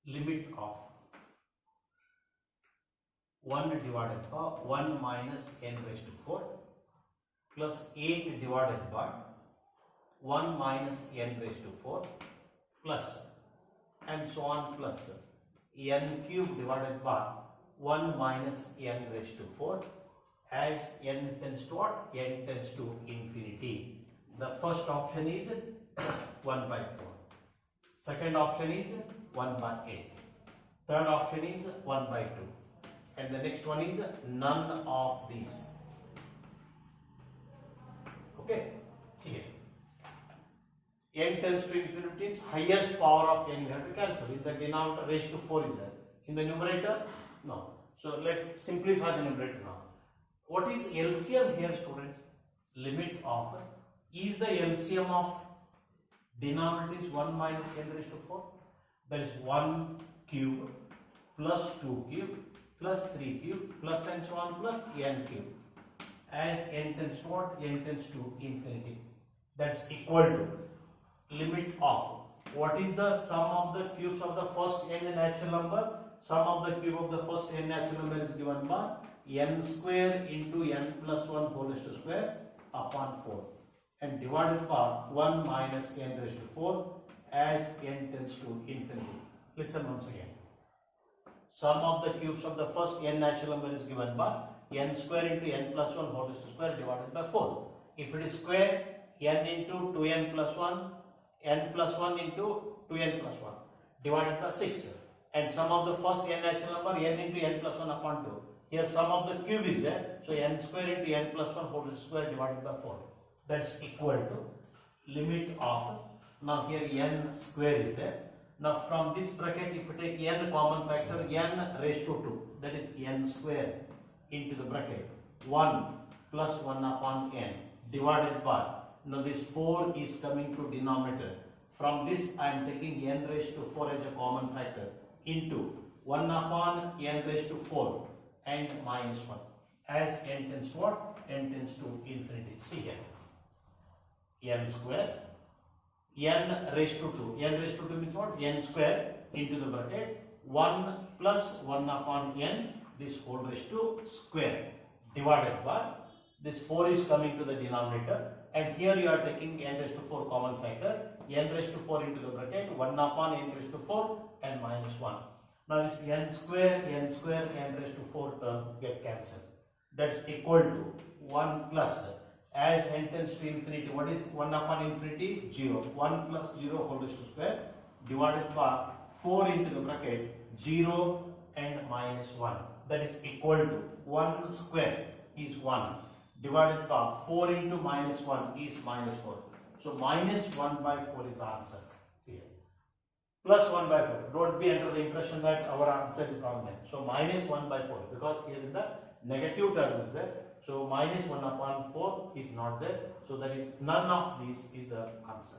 limit of 1 divided by 1 minus n raised to 4 plus 8 divided by 1 minus n raised to 4 plus and so on plus n cube divided by 1 minus n raised to 4 as n tends to what? N tends to infinity. The first option is 1 by 4. Second option is 1 by 8. Third option is 1 by 2. And the next one is none of these. Okay? Here. N tends to infinity is highest power of n. You have to cancel. In the denominator, raised to 4 is there. In the numerator, no. So let's simplify the numerator now. What is LCM here, students? Limit of, is the LCM of denominator is 1 minus n raised to 4? That is 1 cube plus 2 cube plus 3 cube plus and so on plus n cube. As n tends to what? N tends to infinity. That's equal to limit of, what is the sum of the cubes of the first n natural number? Sum of the cube of the first n natural number is given by n square into n plus 1 whole raised to square upon 4 and divided by 1 minus n raised to 4 as n tends to infinity. Listen once again. Sum of the cubes of the first n natural number is given by n square into n plus 1 whole raised to square divided by 4. If it is square, n into 2n plus 1, n plus 1 into 2n plus 1 divided by 6. And sum of the first n natural number, n into n plus 1 upon 2. Here sum of the cube is there, so n square into n plus 1 whole square divided by 4. That's equal to limit of, now here n square is there. Now from this bracket, if you take n common factor, n raised to 2, that is n square into the bracket 1 plus 1 upon n divided by, now this 4 is coming to denominator. From this I am taking n raised to 4 as a common factor into 1 upon n raised to 4 and minus 1 as n tends to what? N tends to infinity. See here, n square, n raised to 2, n raised to 2 means what? N square into the bracket 1 plus 1 upon n, this whole raised to square divided by, this 4 is coming to the denominator and here you are taking n raised to 4 common factor, n raised to 4 into the bracket 1 upon n raised to 4 and minus 1. Now this n square, n raised to 4 term get cancelled. That's equal to 1 plus, as n tends to infinity, what is 1 upon infinity? 0. 1 plus 0 whole raised to square divided by 4 into the bracket 0 and minus 1. That is equal to 1 square is 1 divided by 4 into minus 1 is minus 4. So minus 1 by 4 is the answer. See here. Plus 1 by 4. Don't be under the impression that our answer is wrong there. So minus 1 by 4, because here in the negative term is there. So minus 1 upon 4 is not there. So that is none of these is the answer.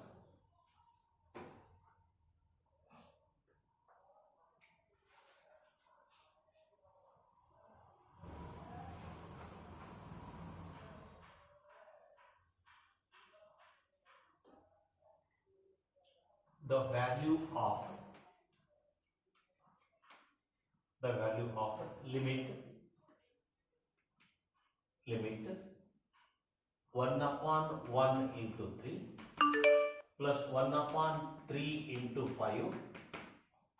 The value of limit 1 upon 1 into 3 plus 1 upon 3 into 5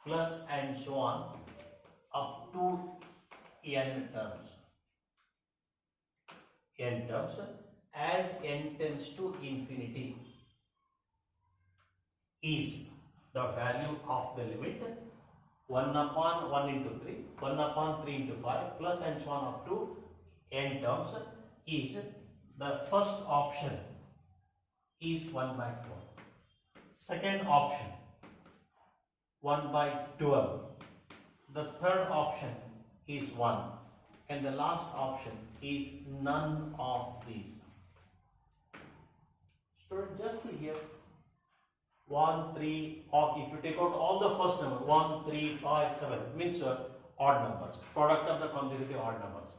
plus and so on up to n terms as n tends to infinity is the value of the limit 1 upon 1 into 3, 1 upon 3 into 5 plus and so on up to n terms is, the first option is 1 by 4. Second option 1 by 12. The third option is 1 and the last option is none of these. Student, just see here 1, 3, or if you take out all the first number 1, 3, 5, 7 means odd numbers, product of the consecutive odd numbers.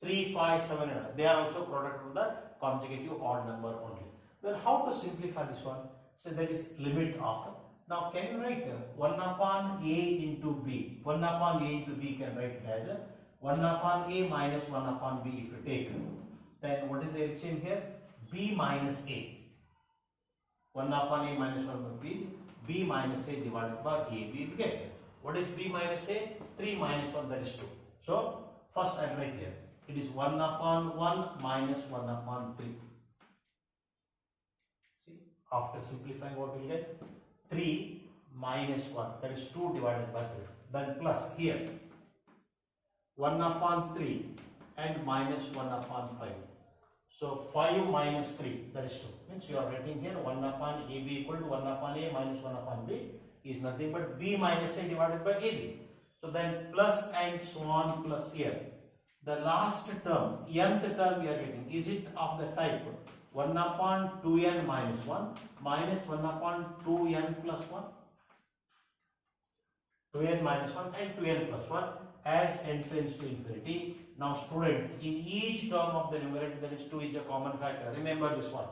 3, 5, 7, they are also product of the consecutive odd number only. Then how to simplify this one? So that is limit of Now can you write 1 upon a into b? 1 upon a into b can write it as 1 upon a minus 1 upon b if you take. Then what is the LCM here? B minus a. 1 upon a minus 1 upon b. B minus a divided by a. We get. What is b minus a? 3 minus 1, that is 2. So first I write here. It is 1 upon 1 minus 1 upon 3. See, after simplifying what we will get? 3 minus 1, that is 2 divided by 3. Then plus here 1 upon 3 and minus 1 upon 5. So 5 minus 3, that is 2. Means you are writing here 1 upon AB equal to 1 upon A minus 1 upon B is nothing but B minus A divided by AB. So then plus and so on plus here. The last term, nth term we are getting, is it of the type 1 upon 2n minus 1 minus 1 upon 2n plus 1? 2n minus 1 and 2n plus 1 as n tends to infinity. Now students, in each term of the numerator, that is 2 is a common factor. Remember this one.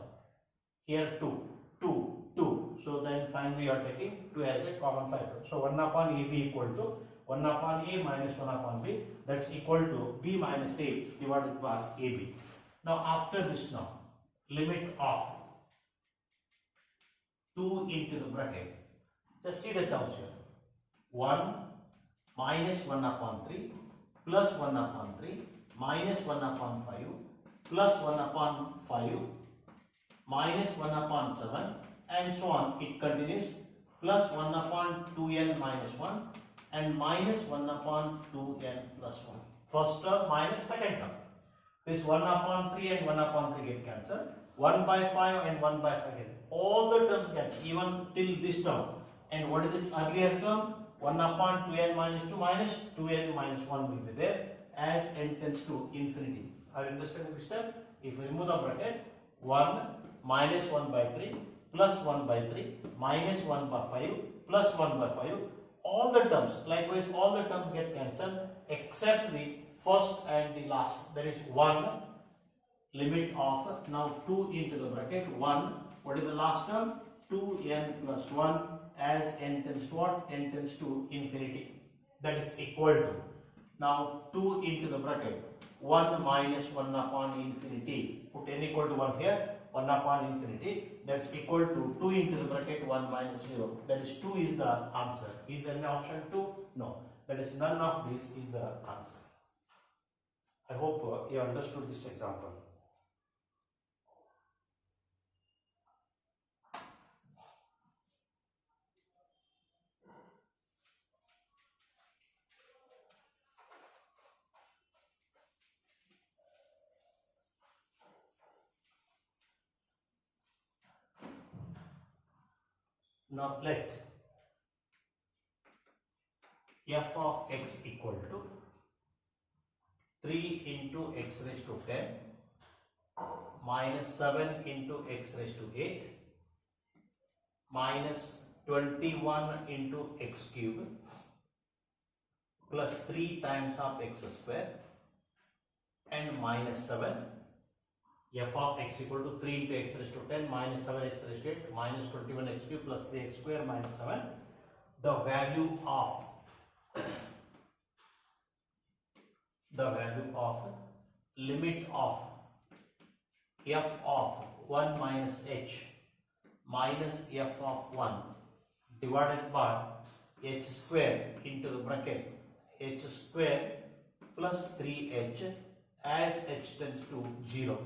Here 2, 2, 2. So then finally you are taking 2 as a common factor. So 1 upon AB equal to 1 upon A minus 1 upon B. That's equal to B minus A divided by AB. Now after this now, limit of 2 into the bracket. Just see the terms here. 1 minus 1 upon 3 plus 1 upon 3 minus 1 upon 5 plus 1 upon 5 minus 1 upon 7 and so on. It continues plus 1 upon 2n minus 1 and minus 1 upon 2n plus 1. First term minus second term. This 1 upon 3 and 1 upon 3 get cancelled. 1 by 5 and 1 by 5 get. All the terms get even till this term. And what is its earlier term? 1 upon 2n minus 2 minus 2n minus 1 will be there as n tends to infinity. Are you understanding this step? If we remove the bracket, 1 minus 1 by 3 plus 1 by 3 minus 1 by 5 plus 1 by 5. All the terms, likewise all the terms get cancelled except the first and the last. There is 1 limit of now 2 into the bracket 1. What is the last term? 2n plus 1 as n tends to what? N tends to infinity. That is equal to now 2 into the bracket 1 minus 1 upon infinity. Put n equal to 1 here. 1 upon infinity, that's equal to 2 into the bracket 1 minus 0. That is 2 is the answer. Is there an option 2? No. That is none of this is the answer. I hope you understood this example. Now let f of x equal to 3 into x raised to 10 minus 7 into x raised to 8 minus 21 into x cube plus 3 times of x square and minus 7. F of x equal to 3 into x raised to 10 minus 7 x raised to 8 minus 21 x cube plus 3 x square minus 7. The value of limit of f of 1 minus h minus f of 1 divided by h square into the bracket h square plus 3h as h tends to 0.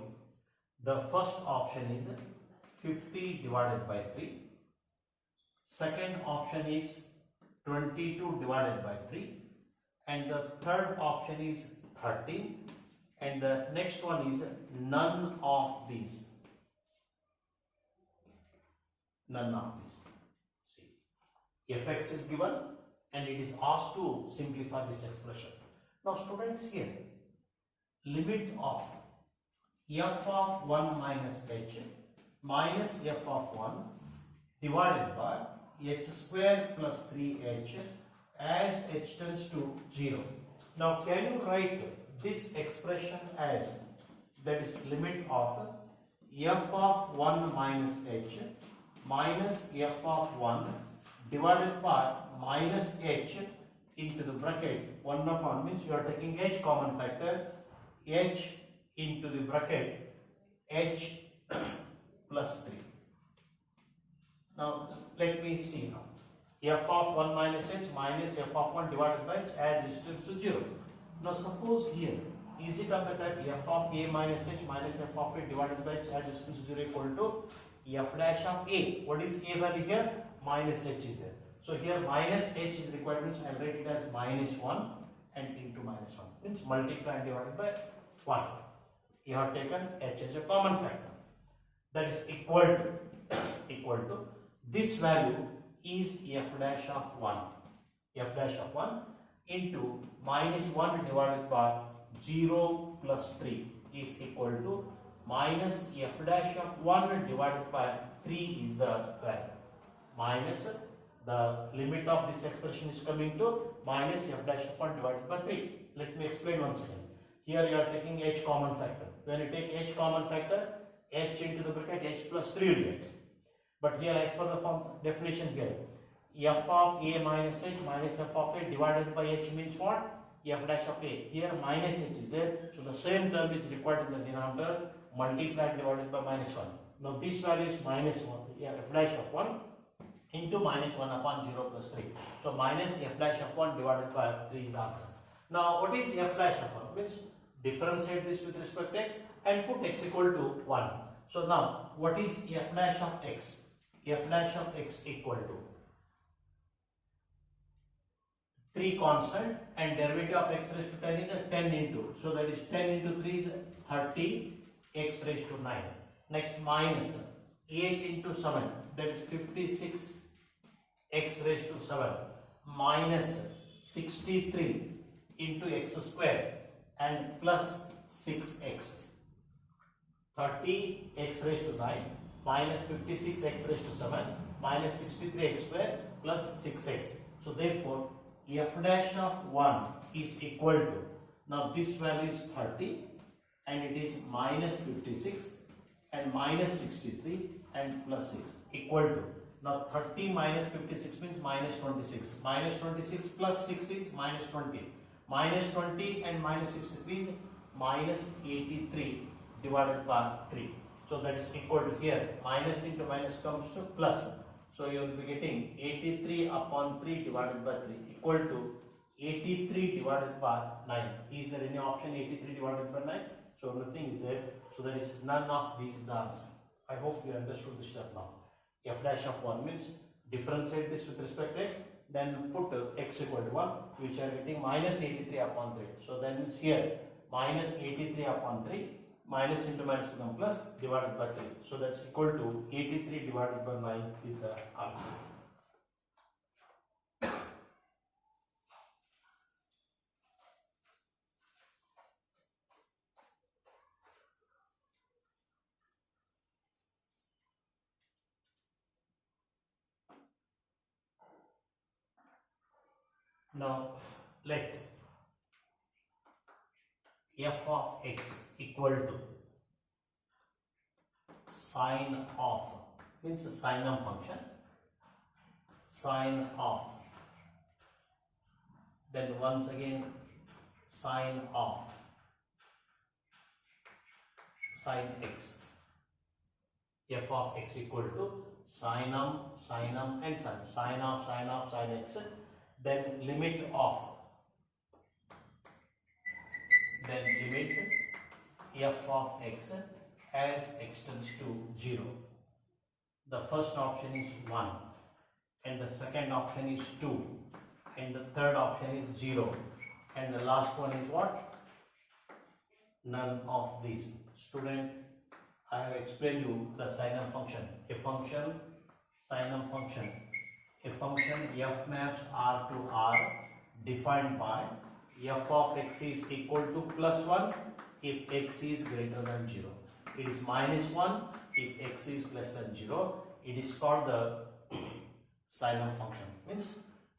The first option is 50 divided by 3. Second option is 22 divided by 3. And the third option is 30. And the next one is none of these. None of these. See, fx is given and it is asked to simplify this expression. Now students, here limit of f of 1 minus h minus f of 1 divided by h square plus 3h as h tends to 0. Now can you write this expression as, that is limit of f of 1 minus h minus f of 1 divided by minus h into the bracket 1 upon, means you are taking h common factor, h into the bracket h plus 3. Now let me see now. F of 1 minus h minus f of 1 divided by h as is to 0. Now suppose here, is it of the type f of a minus h minus f of a divided by h as is to 0 equal to f dash of a? What is a value here? Minus h is there. So here minus h is required, means I will write it as minus 1 and into minus 1. Means multiply and divided by 1. You have taken h as a common factor. That is equal to this value is f dash of 1. F dash of 1 into minus 1 divided by 0 plus 3 is equal to minus f dash of 1 divided by 3 is the value. Minus the limit of this expression is coming to minus f dash of 1 divided by 3. Let me explain once again. Here you are taking h common factor. When you take h common factor, h into the bracket h plus 3 will get. But here as per the form definition here, f of a minus h minus f of a divided by h means what? F dash of a. Here minus h is there. So the same term is required in the denominator, multiplied divided by minus 1. Now this value is minus 1. Yeah, f dash of 1 into minus 1 upon 0 plus 3. So minus f dash of 1 divided by 3 is the answer. Now what is f dash of 1? Means differentiate this with respect to x and put x equal to 1. So now what is f dash of x? F dash of x equal to 3 constant and derivative of x raised to 10 is 10 into. So that is 10 into 3 is 30 x raised to 9. Next minus 8 into 7, that is 56 x raised to 7 minus 63 into x square and plus 6x. 30 x raised to 9 minus 56 x raised to 7 minus 63 x square plus 6x. So therefore f dash of 1 is equal to, now this value is 30 and it is minus 56 and minus 63 and plus 6 equal to, now 30 minus 56 means minus 26, minus 26 plus 6 is minus 20, minus 20 and minus 63 is minus 83 divided by 3. So that is equal to, here minus into minus comes to plus. So you will be getting 83 upon 3 divided by 3 equal to 83 divided by 9. Is there any option 83 divided by 9? So nothing is there. So there is none of these is the answer. I hope you understood this step now. F dash of 1 means differentiate this with respect to x, then put x equal to 1, which are getting minus 83 upon 3. So then means here minus 83 upon 3. Minus into minus become plus divided by 3. So that's equal to 83 divided by 9 is the answer. Now let f of x equal to sine of, means sine of function, sine of, then once again sine of sine x. F of x equal to sine and sine of sine x, then limit of, then limit f of x as x tends to 0. The first option is 1 and the second option is 2 and the third option is 0 and the last one is what? None of these. Student, I have explained you the sine function. A function, sine function, a function f maps r to r defined by f of x is equal to plus 1 if x is greater than 0. It is minus 1 if x is less than 0. It is called the sine function. Means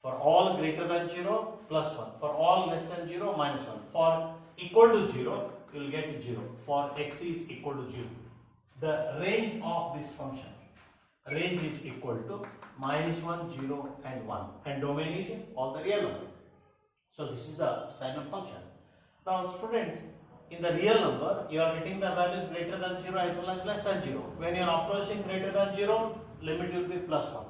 for all greater than 0, plus 1. For all less than 0, minus 1. For equal to 0, you will get 0. For x is equal to 0. The range of this function, range is equal to -1, 0 and 1, and domain is all the real number. So this is the sign of function. Now students, in the real number you are getting the values greater than 0 as well as less than 0. When you are approaching greater than 0, limit will be +1,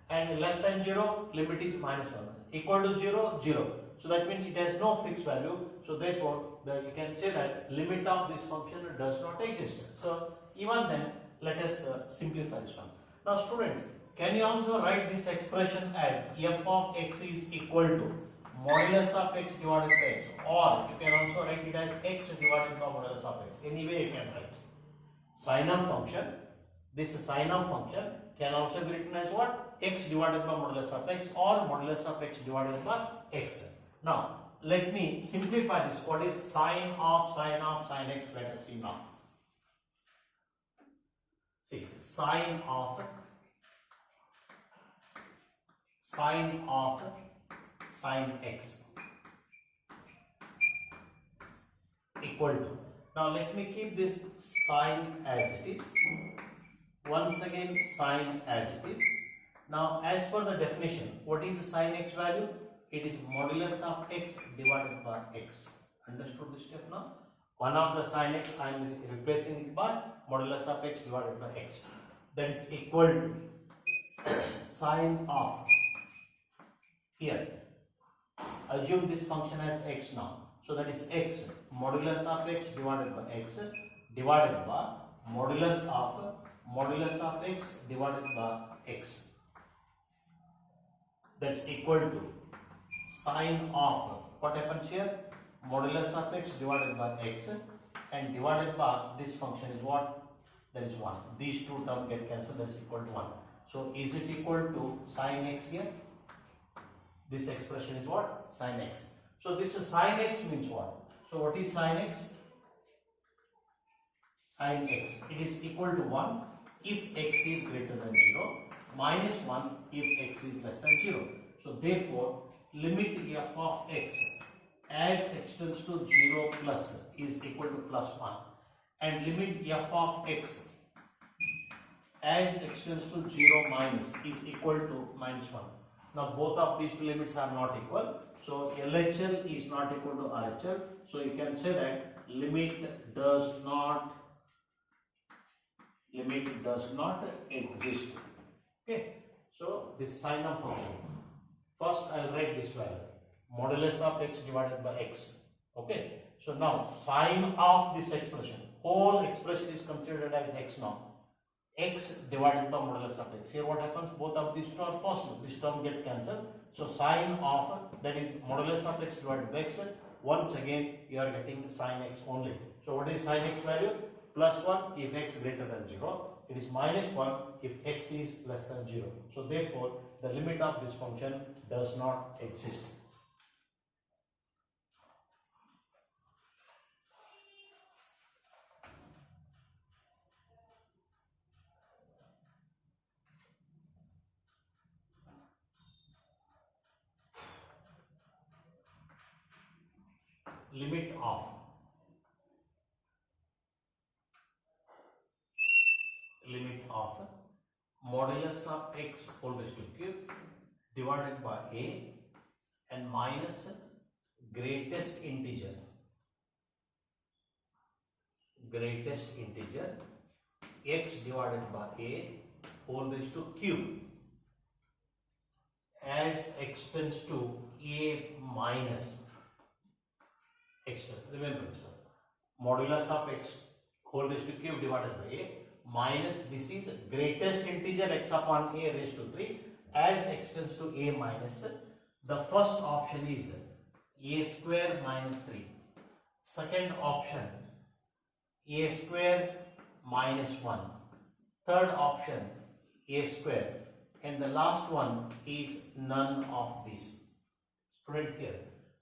and less than 0, limit is -1. Equal to 0, 0. So that means it has no fixed value. So therefore you can say that limit of this function does not exist. So even then, let us simplify this one. Now students, can you also write this expression as f of x is equal to modulus of x divided by x, or you can also write it as x divided by modulus of x. Any way you can write. Sine of function, this sine of function can also be written as what? X divided by modulus of x, or modulus of x divided by x. Now let me simplify this. What is sine of sine x? Let us see now. See, sine of sine x equal to, now let me keep this sine as it is. Once again, sine as it is. Now as per the definition, what is the sine x value? It is modulus of x divided by x. Understood this step now? One of the sine x I am replacing it by modulus of x divided by x. That is equal to sine of, here assume this function as x now. So that is x modulus of x divided by x divided by modulus of x divided by x. That's equal to sine of, what happens here? Modulus of x divided by x, and divided by this function is what? That is 1. These two terms get cancelled. That's equal to 1. So is it equal to sine x here? This expression is what? Sine x. So this is sine x means what? So what is sine x? Sine x, it is equal to 1 if x is greater than 0, minus 1 if x is less than 0. So therefore, limit f of x as x tends to 0 plus is equal to +1, and limit f of x as x tends to 0 minus is equal to -1. Now both of these two limits are not equal, so LHL is not equal to RHL. So you can say that limit does not exist. Okay, so this sign of function. First I will write this value, modulus of x divided by x. Okay, so now sine of this expression, whole expression is considered as x now. X divided by modulus of x. Here what happens? Both of these two are possible. This term get cancelled. So sine of, that is modulus of x divided by x. Once again you are getting sine x only. So what is sine x value? +1 if x greater than 0. It is -1 if x is less than 0. So therefore the limit of this function does not exist. Limit of modulus of x whole raised to cube divided by a and minus greatest integer x divided by a whole raised to cube as x tends to a minus x. Remember this one. Modulus of x whole raised to cube divided by a minus, this is greatest integer x upon a raised to 3 as x tends to a minus. The first option is a square minus 3. Second option a square minus 1. Third option a square, and the last one is none of these. Student,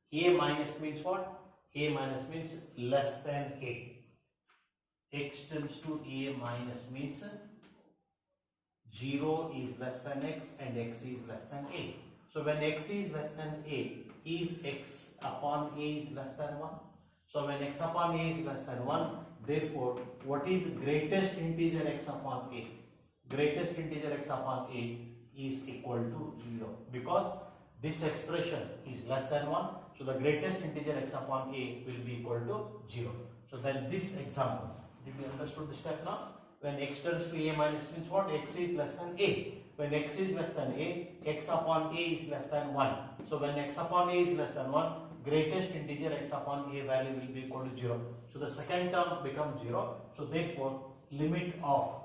here a minus means what? A minus means less than a. X tends to a minus means 0 is less than x and x is less than a. So when x is less than a, is x upon a is less than 1? So when x upon a is less than 1, therefore what is greatest integer x upon a? greatest integer x upon a is equal to 0, because this expression is less than 1, so the greatest integer x upon a will be equal to 0. So then this example, did we understood the step now? When x turns to a minus means what? X is less than a. When x is less than a, x upon a is less than 1. So when x upon a is less than 1, greatest integer x upon a value will be equal to 0. So the second term becomes 0. So therefore, limit of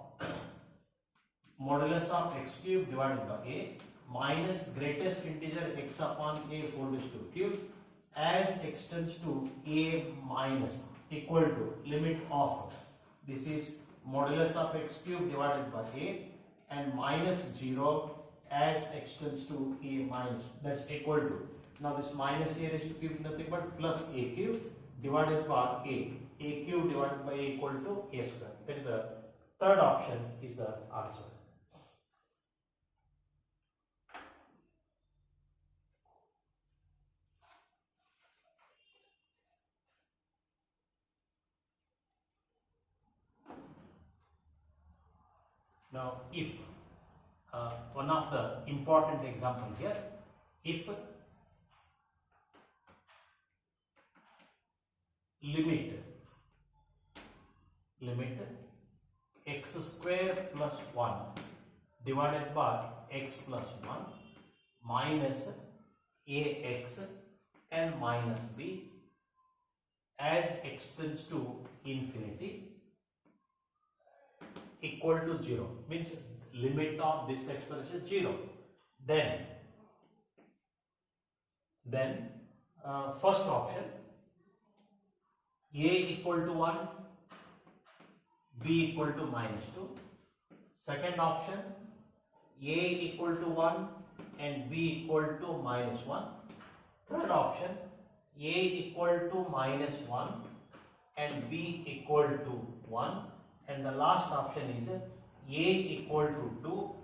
modulus of x cube divided by a minus greatest integer x upon a whole raised to cube as x tends to a minus equal to limit of, this is modulus of x cube divided by a and minus 0 as x tends to a minus, that's equal to, now this minus a raised to cube nothing but plus a cube divided by a cube divided by a equal to a square. That is the third option is the answer. Now, if one of the important example here, if limit x square plus 1 divided by x plus 1 minus ax and minus b as x tends to infinity equal to 0, means limit of this expression 0, then first option a equal to 1, b equal to minus 2, second option a equal to 1 and b equal to minus 1, third option a equal to minus 1 and b equal to 1, and the last option is a equal to 2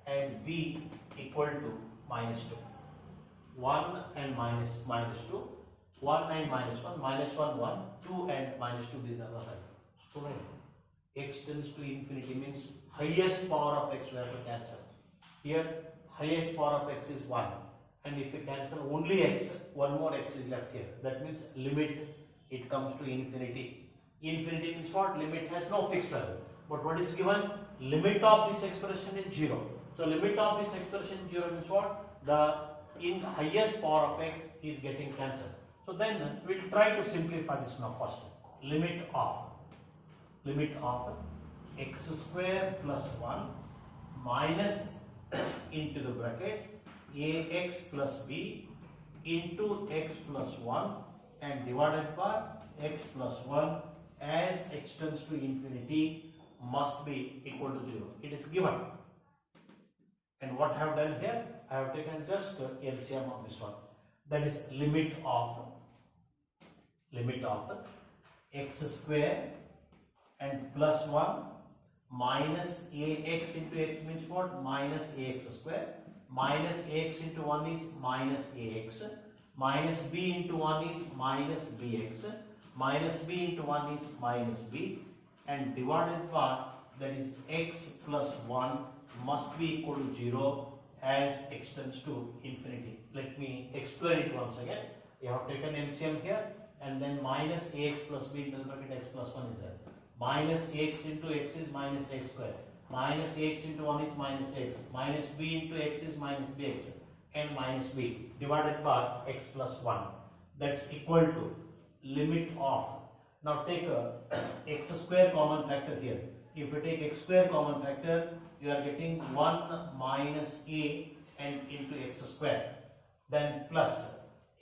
and b equal to minus 2. 1 and minus 2, 1 and minus 1, minus 1, 1, 2 and minus 2, these are the values. Student, x tends to infinity means highest power of x we have to cancel. Here highest power of x is 1, and if you cancel only x, one more x is left here. That means limit it comes to infinity. Infinity means what? Limit has no fixed value. But what is given? Limit of this expression is 0. So limit of this expression 0 means what? The highest power of x is getting cancelled. So then we will try to simplify this now first. Limit of x square plus 1 minus into the bracket ax plus b into x plus 1 and divided by x plus 1 as x tends to infinity must be equal to 0. It is given. And what I have done here? I have taken just LCM of this one. That is limit of x square and plus 1 minus ax into x means what? Minus ax square. Minus ax into 1 is minus ax. Minus b into 1 is minus bx. Minus b into 1 is minus b. And divided by, that is x plus 1 must be equal to 0 as x tends to infinity. Let me explain it once again. We have taken LCM here and then minus ax plus b into the bracket x plus 1 is there. Minus ax into x is minus x square. Minus ax into 1 is minus x. Minus b into x is minus bx and minus b divided by x plus 1. That's equal to limit of. Now take x square common factor here. If you take x square common factor, you are getting 1 minus a and into x square. Then plus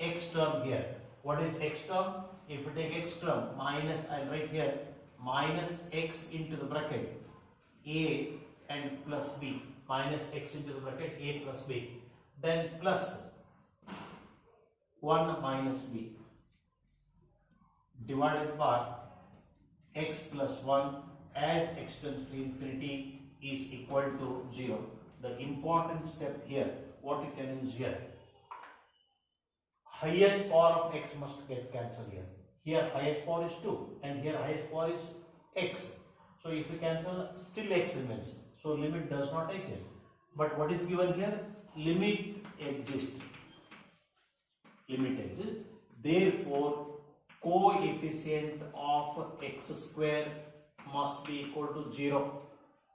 x term here. What is x term? If you take x term minus, I will write here minus x into the bracket a and plus b. Minus x into the bracket a plus b. Then plus 1 minus b divided by x plus 1 as x tends to infinity is equal to 0. The important step here, what you can use here, highest power of x must get cancelled here. Here highest power is 2 and here highest power is x. So if you cancel, still x remains. So limit does not exist. But what is given here? Limit exists. Limit exists. Therefore, coefficient of x square must be equal to 0.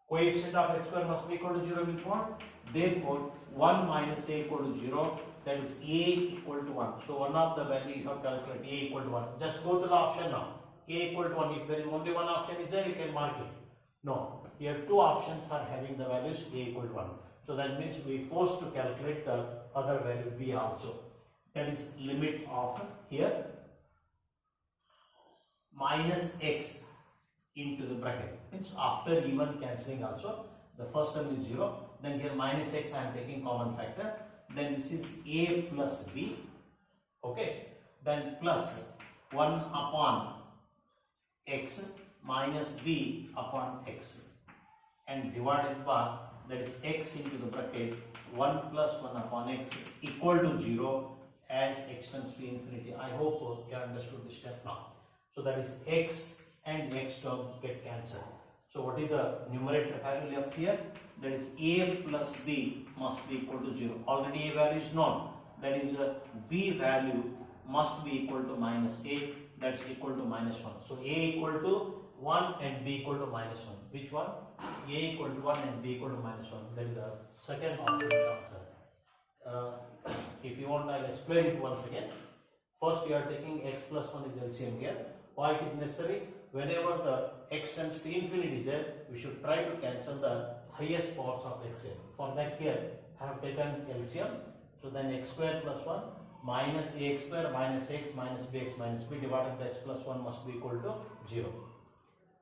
Coefficient of x square must be equal to 0 means what? Therefore, 1 minus a equal to 0. That is a equal to 1. So one of the value you have calculated a equal to 1. Just go to the option now. A equal to 1. If there is only one option is there, you can mark it. No. Here two options are having the values a equal to 1. So that means we forced to calculate the other value b also. That is limit of here minus x into the bracket. Means after even cancelling also, the first term is 0. Then here minus x I am taking common factor. Then this is a plus b. Okay. Then plus 1 upon x minus b upon x. And divided by, that is x into the bracket 1 plus 1 upon x equal to 0 as x tends to infinity. I hope you understood this step now. So that is x and x term get cancelled. So what is the numerator value left here? That is a plus b must be equal to 0. Already a value is known. That is b value must be equal to minus a. That's equal to minus 1. So a equal to 1 and b equal to minus 1. Which one? A equal to 1 and b equal to minus 1. That is the second option answer. If you want, I'll explain it once again. First, you are taking x plus 1 is LCM here. Why it is necessary? Whenever the x tends to infinity is there, we should try to cancel the highest powers of xm. For that here, I have taken LCM. So then x square plus 1 minus ax square minus x minus bx minus b divided by x plus 1 must be equal to 0.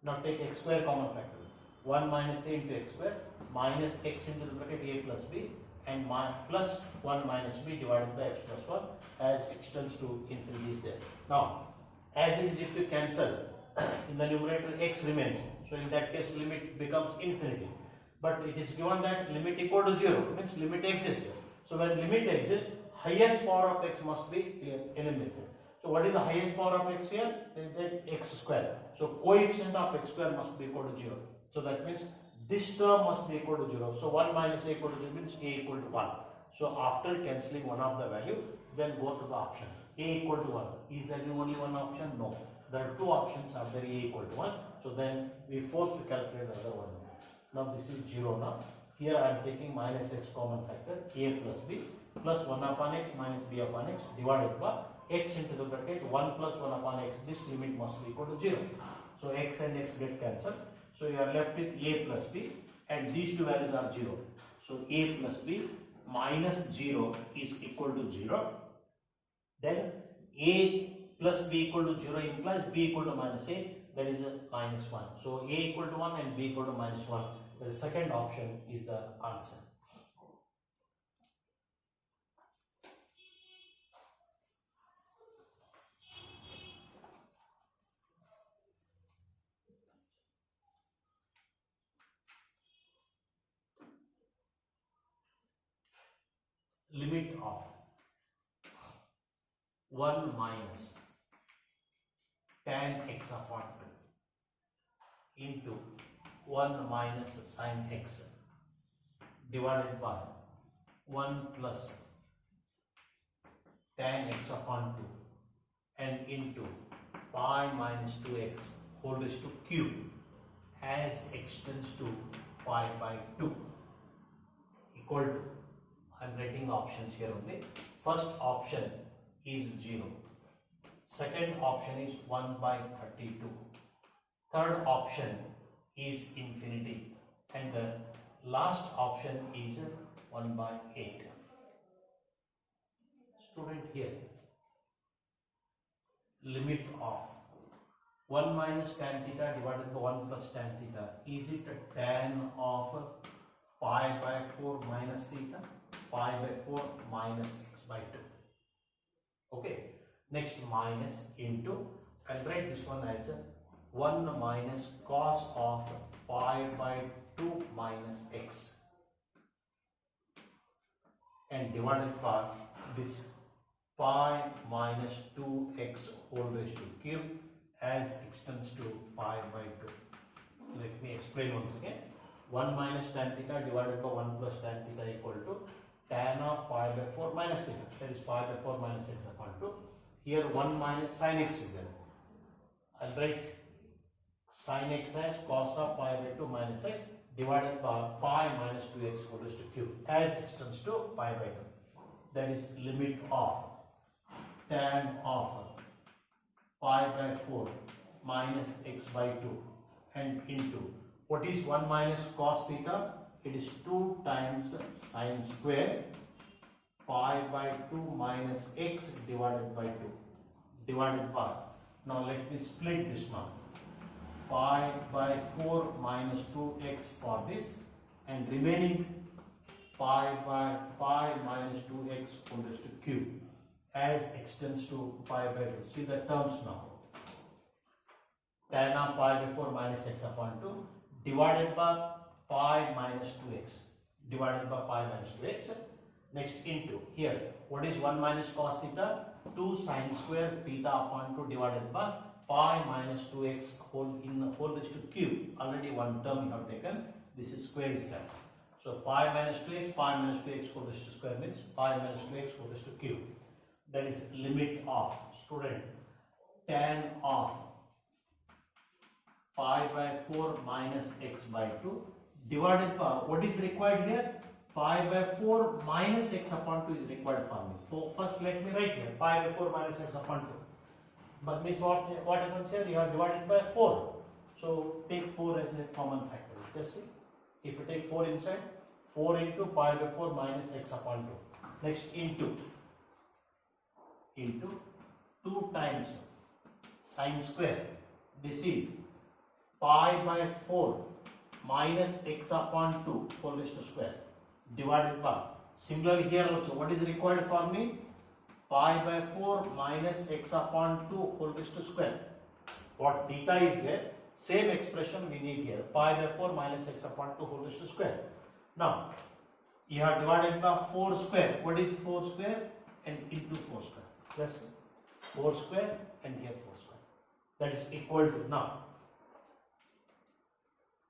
Now take x square common factor. 1 minus a into x square minus x into the bracket a plus b and plus 1 minus b divided by x plus 1 as x tends to infinity is there. Now, as it is, if you cancel in the numerator x remains. So in that case limit becomes infinity. But it is given that limit equal to 0 means limit exists. So when limit exists, highest power of x must be eliminated. So what is the highest power of x here? That x square. So coefficient of x square must be equal to 0. So that means this term must be equal to 0. So 1 minus a equal to 0 means a equal to 1. So after cancelling one of the value, then go to the option. A equal to 1. Is there only one option? No. There are two options are there, a equal to 1. So then we force to calculate the other one. Now this is 0 now. Here I am taking minus x common factor, a plus b plus 1 upon x minus b upon x divided by x into the bracket 1 plus 1 upon x. This limit must be equal to 0. So x and x get cancelled. So you are left with a plus b and these two values are 0. So a plus b minus 0 is equal to 0. Then a plus b equal to 0 implies b equal to minus a, that is a minus 1. So a equal to 1 and b equal to minus 1. The second option is the answer. Limit of 1 minus tan x upon 2 into 1 minus sin x divided by 1 plus tan x upon 2 and into pi minus 2x whole raised to cube as x tends to pi by 2 equal to, I am writing options here only. First option is 0. Second option is 1 by 32. Third option is infinity. And the last option is 1 by 8. Student here, limit of 1 minus tan theta divided by 1 plus tan theta. Is it a tan of pi by 4 minus theta? Pi by 4 minus x by 2. Okay. Next minus into, I'll write this one as 1 minus cos of pi by 2 minus x and divided by this pi minus 2x whole raised to cube as x tends to pi by 2. Let me explain once again. 1 minus tan theta divided by 1 plus tan theta equal to tan of pi by 4 minus theta. That is pi by 4 minus x upon 2. Here 1 minus sin x is there. I'll write sin x as cos of pi by 2 minus x divided by pi minus 2x whole raised to q as extends to pi by 2. That is limit of tan of pi by 4 minus x by 2 and into what is 1 minus cos theta? It is 2 times sin square pi by 2 minus x divided by 2 divided by, now let me split this now, pi by 4 minus 2x for this and remaining pi by pi minus 2x whole raised to q as extends to pi by 2. See the terms now. Tan of pi by 4 minus x upon 2 divided by pi minus 2x divided by pi minus 2x. Next into here, what is 1 minus cos theta? 2 sin square theta upon 2 divided by pi minus 2x whole raised to q. Already one term you have taken. This is square is done. So pi minus 2x whole raised to square means pi minus 2x whole raised to q. That is limit of, student, tan of pi by 4 minus x by 2 divided by, what is required here? Pi by 4 minus x upon 2 is required for me. So first let me write here pi by 4 minus x upon 2. But means what happens here? You are divided by 4. So take 4 as a common factor. Just see. If you take 4 inside, 4 into pi by 4 minus x upon 2. Next into 2 times sin square. This is pi by 4 minus x upon 2 whole raised to square divided by, similarly here also what is required for me? Pi by 4 minus x upon 2 whole raised to square. What theta is there, same expression we need here, pi by 4 minus x upon 2 whole raised to square. Now you have divided by 4 square. What is 4 square? And into 4 square. Yes, 4 square and here 4 square. That is equal to, now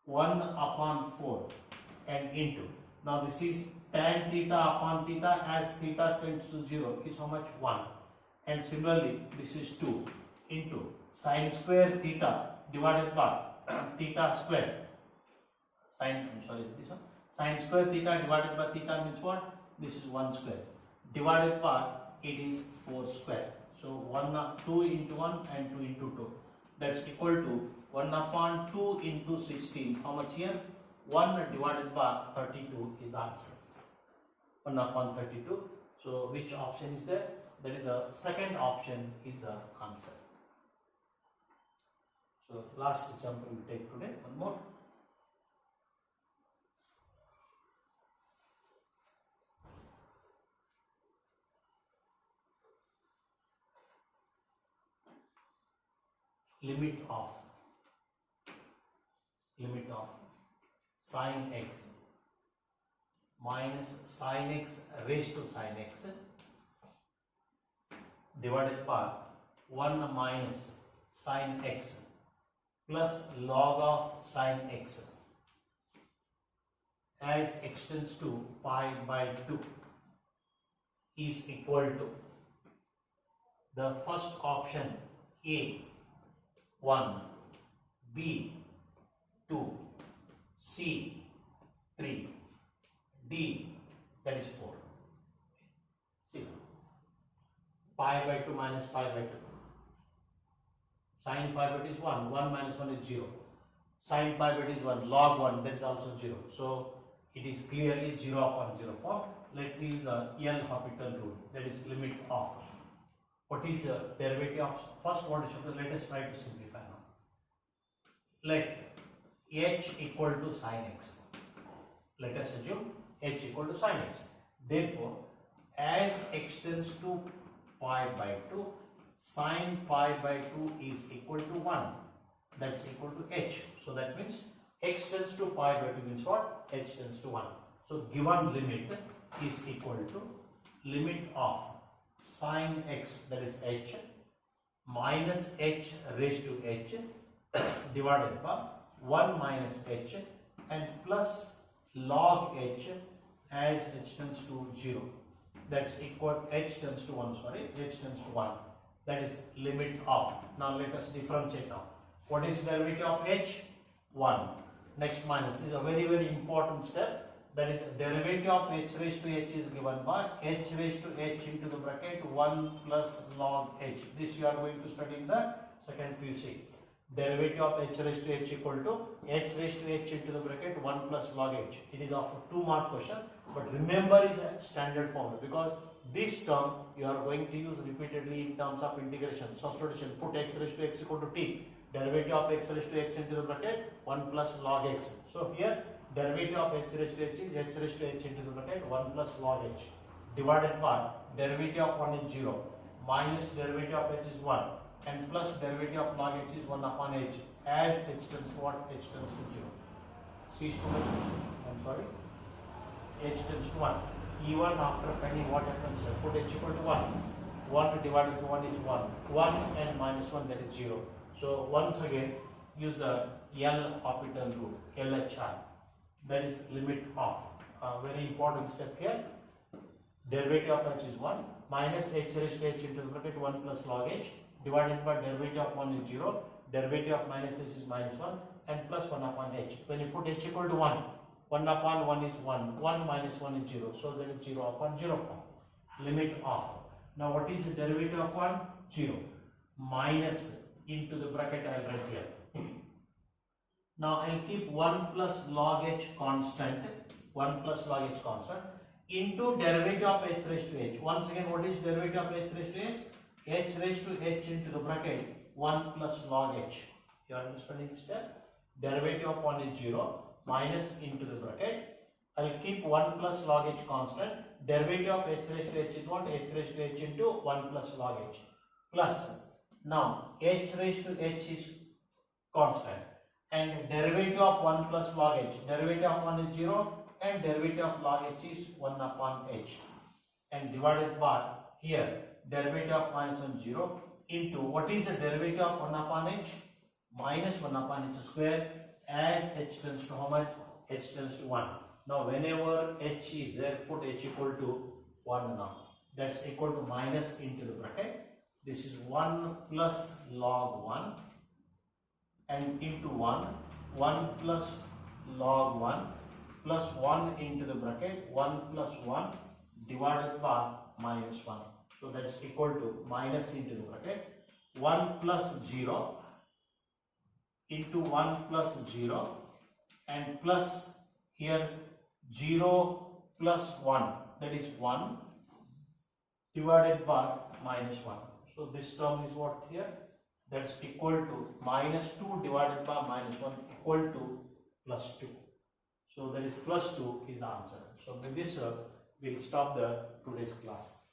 1 upon 4 and into, now this is tan theta upon theta as theta tends to 0 is how much? 1. And similarly this is 2 into sin square theta divided by theta square. Sin square theta divided by theta means what? This is 1 square divided by, it is 4 square. So 2 into 1 and 2 into 2. That's equal to 1 upon 2 into 16. How much here? 1 divided by 32 is the answer. 1 upon 32. So which option is there? That is the second option is the answer. So last example we take today. One more. Limit of sin x minus sin x raised to sin x divided by 1 minus sin x plus log of sin x as extends to pi by 2 is equal to the first option A 1, B 2, C 3, D that is 4. See, pi by 2 minus pi by 2. Sin pi by 2 is 1, 1 minus 1 is 0. Sin pi by 2 is 1, log 1 that is also 0. So it is clearly 0 upon 0 form. Let me use the L'Hopital rule, that is limit of. What is the derivative of first one? Let us try to simplify now. Let h equal to sin x. Let us assume h equal to sin x. Therefore, as extends to pi by 2, sin pi by 2 is equal to 1. That's equal to h. So that means x tends to pi by 2 means what? H tends to 1. So given limit is equal to limit of sin x, that is h, minus h raised to h divided by 1 minus h and plus log h as h tends to 0. That's equal, h tends to 1, sorry, h tends to 1. That is limit of. Now let us differentiate now. What is derivative of h? 1. Next minus is a very, very important step. That is derivative of h raised to h is given by h raised to h into the bracket 1 plus log h. This you are going to study in the second PUC. Derivative of h raised to h equal to h raised to h into the bracket 1 plus log h. It is of a 2-mark question, but remember is a standard formula because this term you are going to use repeatedly in terms of integration, substitution. Put x raised to x equal to t. Derivative of x raised to x into the bracket 1 plus log x. So here derivative of h raised to h is h raised to h into the bracket 1 plus log h divided by derivative of 1 is 0 minus derivative of h is 1 and plus derivative of log h is 1 upon h as h tends to what? H tends to 0. See student, I'm sorry, h tends to 1. Even after finding what happens here, put h equal to 1. 1 divided to 1 is 1. 1 and minus 1, that is 0. So once again use the L'Hopital rule, LHI. That is limit of. A very important step here. Derivative of h is 1 minus h raised to h into the bracket 1 plus log h divided by derivative of 1 is 0, derivative of minus h is minus 1 and plus 1 upon h. When you put h equal to 1, 1 upon 1 is 1, 1 minus 1 is 0, so there is 0 upon 0 form. Limit of. Now what is the derivative of 1? 0. Minus into the bracket I will write here. Now I will keep 1 plus log h constant, 1 plus log h constant into derivative of h raised to h. Once again, what is derivative of h raised to h? H raised to h into the bracket 1 plus log h. You are understanding this step? Derivative of 1 is 0 minus into the bracket. I will keep 1 plus log h constant. Derivative of h raised to h is what? H raised to h into 1 plus log h plus. Now h raised to h is constant and derivative of 1 plus log h. Derivative of 1 is 0 and derivative of log h is 1 upon h and divided by here derivative of minus 1 0 into what is the derivative of 1 upon h? Minus 1 upon h square as h tends to how much? H tends to 1. Now whenever h is there, put h equal to 1 now. That's equal to minus into the bracket. This is 1 plus log 1 and into 1, 1 plus log 1 plus 1 into the bracket 1 plus 1 divided by minus 1. So that's equal to minus into the bracket 1 plus 0 into 1 plus 0 and plus here 0 plus 1, that is 1 divided by minus 1. So this term is what here? That's equal to minus 2 divided by minus 1 equal to plus 2. So that is plus 2 is the answer. So with this we'll stop the today's class.